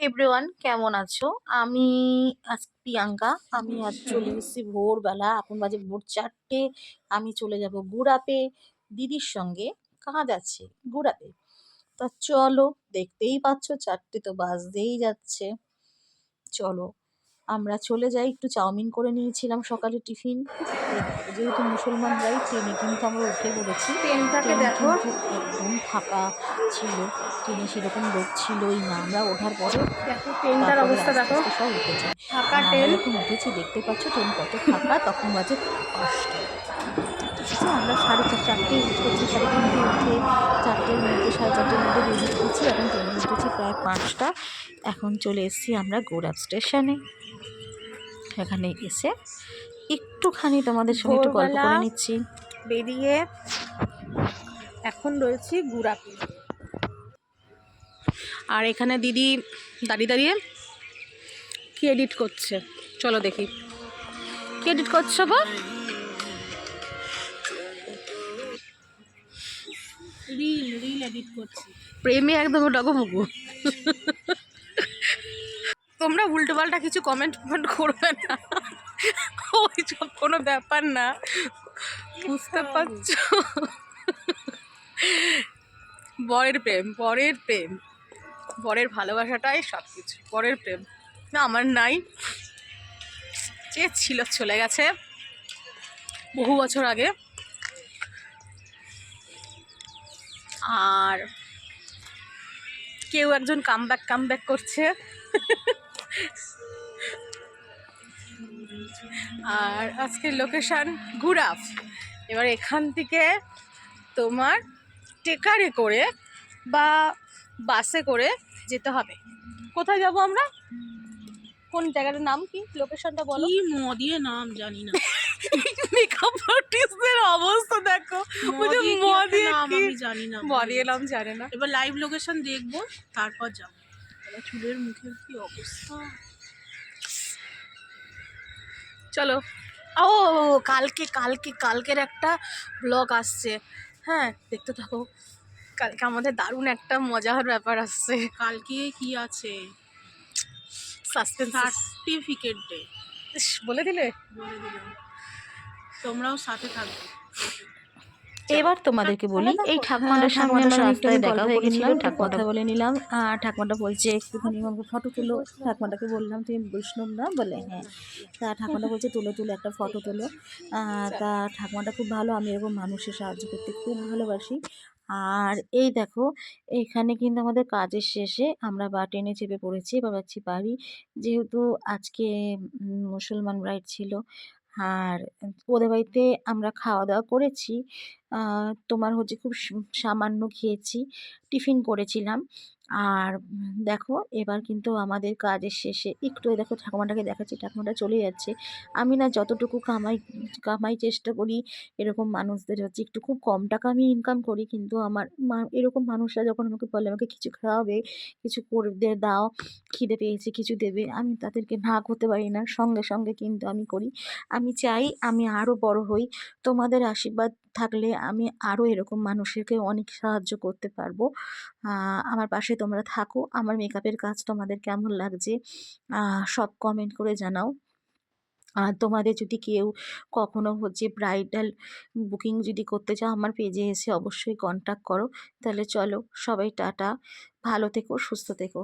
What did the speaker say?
Everyone, কেমন আছো? আমি আজ প্রিয়াঙ্কা। আমি আজ চলে এসেছি ভোরবেলা, এখন বাজে ভোর 4টে। আমি চলে যাব গুড়াপে দিদির সঙ্গে। কাজ আছে গুড়াপে। তা চলো, দেখতেই পাচ্ছ 4টে তো বাজতেই যাচ্ছে। চলো আমরা চলে যাই। একটু চাউমিন করে নিয়েছিলাম সকালে টিফিন। যেহেতু মুসলমানরাই, ট্রেনে কিন্তু আমরা উঠে পড়েছি। ট্রেনটাকে ট্রেন দেখো, কিন্তু একদম ফাঁকা ছিল, ট্রেনে সেরকম লোক ছিলই না। আমরা ওঠার পরে দেখো ট্রেনটার তারপরে অবস্থা আস্তে দেখো, আস্তে সব উঠেছে। ফাঁকা আর আমরা ট্রেন। যখন উঠেছি দেখতে পাচ্ছ ট্রেন কত ফাঁকা। তখন বাজে 5টা। ঠিক আছে, আমরা সাড়ে 4টায় উঠেছি, 3:30 উঠে 4টের মধ্যে, 4:30-4টের মধ্যে বেরিয়ে গেছি। এখন ট্রেনে উঠেছি প্রায় 5টা। এখন চলে এসেছি আমরা গোড়াপ স্টেশনে। এখানে এসে একটুখানি তোমাদের সঙ্গে একটু গল্প ভোরবেলা করে নিচ্ছি। বেরিয়ে এখন রয়েছি গুড়াপে। আর এখানে দিদি দাঁড়িয়ে দাঁড়িয়ে কি এডিট করছে, চলো দেখি কি এডিট করছো গো। রিল এডিট করছি। প্রেমে একদম ডগমগু। তোমরা উল্টো পাল্টা কিছু কমেন্ট করবে না, ওইসব কোনো ব্যাপার না, বুঝতে পারছো? বরের প্রেম, বরের প্রেম, বরের ভালোবাসাটাই সব কিছু। বরের প্রেম না আমার নাই, যে ছিল চলে গেছে বহু বছর আগে। আর কেউ একজন কামব্যাক করছে। আর আজকের লোকেশন গুড়াপ। এবার এখান থেকে তোমার টেকারে করে বা বাসে করে যেতে হবে। কোথায় যাব আমরা? কোন জায়গাটার নাম কি? লোকেশনটা বলো। কি মদিয়ে নাম জানি না। মেকআপ আর্টিস্টদের অবস্থা দেখো, মদিয়ে নাম আমি জানি না, মদিয়ে নাম জানে না। এবার লাইভ লোকেশন দেখবো, তারপর যাবো। চুলের মুখের কি অবস্থা। চলো। ও কালকে কালকে কালকের একটা ব্লগ আসছে, হ্যাঁ দেখতে থাকো। কালকে আমাদের দারুণ একটা মজার ব্যাপার আসছে। কালকে কি আছে? সাসপেন্স। Certificate day. বলে দিলে? বলে দিলাম, তোমরাও সাথে থাকবে। এবার তোমাদেরকে বলি, এই ঠাকুমাটার সামনে আমার রাস্তায় দেখা হয়ে গেছিল। একটু কথা বলে নিলাম। ঠাকুমাটা বলছে একটুখানি আমাকে ফটো তুলো। ঠাকুমাটাকে বললাম তুমি বৈষ্ণব না? বলে হ্যাঁ। তা ঠাকুমাটা বলছে তুলো তুলো, একটা ফটো তুলো। তা ঠাকুমাটা খুব ভালো, আমি এরকম মানুষের সাহায্য করতে খুব ভালোবাসি। আর এই দেখো, এখানে কিন্তু আমাদের কাজের শেষে আমরা ট্রেনে চেপে পড়েছি, এবার যাচ্ছি বাড়ি। যেহেতু আজকে মুসলমান ব্রাইড ছিল, আর ওদের বাড়িতে আমরা খাওয়া দাওয়া করেছি। তোমার হচ্ছে খুব সামান্য খেয়েছি, টিফিন করেছিলাম। আর দেখো এবার কিন্তু আমাদের কাজের শেষে একটু ওই দেখো ঠাকুমাটাকে দেখাচ্ছি, ঠাকুমাটা চলে যাচ্ছে। আমি না যতটুকু কামাই কামাই চেষ্টা করি, এরকম মানুষদের হচ্ছে একটু খুব কম টাকা আমি ইনকাম করি, কিন্তু আমার এরকম মানুষরা যখন আমাকে বলে আমাকে কিছু খাওয়াবে, কিছু করে দাও, খিদে পেয়েছে কিছু দেবে, আমি তাদেরকে না করতে পারি না, সঙ্গে সঙ্গে কিন্তু আমি করি। আমি চাই আমি আরও বড় হই। তোমাদের আশীর্বাদ থাকলে আমি আরও এরকম মানুষকে অনেক সাহায্য করতে পারবো। আমার পাশে তোমরা থাকো। আমার মেকআপের কাজ তোমাদের কেমন লাগছে সব কমেন্ট করে জানাও। আর তোমাদের যদি কেউ কখনো হচ্ছে ব্রাইডাল বুকিং যদি করতে চাও, আমার পেজে এসে অবশ্যই কন্ট্যাক্ট করো। তাহলে চলো সবাই টাটা, ভালো থেকো, সুস্থ থেকো।